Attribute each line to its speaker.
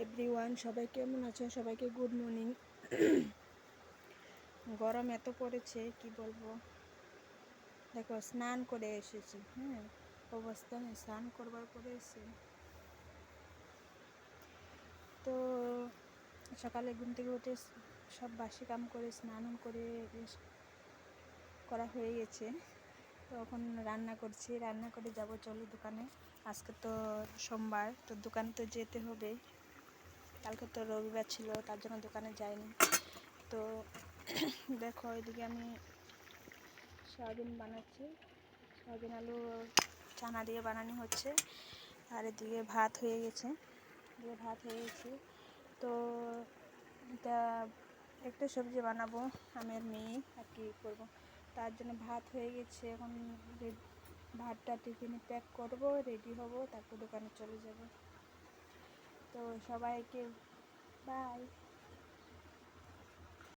Speaker 1: Everyone, সবাই কেমন আছো? সবাইকে গুড মর্নিং। গরম এত পড়েছে কি বলবো। দেখো স্নান করে এসেছি, অবস্থা নেই, স্নান করবার পরে এসে তো সকালে ঘুম থেকে উঠে সব বাসি কাম করে স্নান করে করা হয়ে গেছে। তো এখন রান্না করছি, রান্না করে যাব চলো দোকানে। আজকে তো সোমবার, তো দোকানে তো যেতে হবে। কালকে তো রবিবার ছিল, তার জন্য দোকানে যাইনি। তো দেখো এদিকে আমি সয়াবিন বানাচ্ছি, সয়াবিন আলু চানা দিয়ে বানানো হচ্ছে। আর এদিকে ভাত হয়ে গেছে, তো এটা একটা সবজি বানাবো আমি আর মেয়ে, আর কি করবো। তার জন্য ভাত হয়ে গেছে, এখন ভাতটা টিফিনে প্যাক করব, রেডি হব, তারপর দোকানে চলে যাব। তো সবাইকে বাই।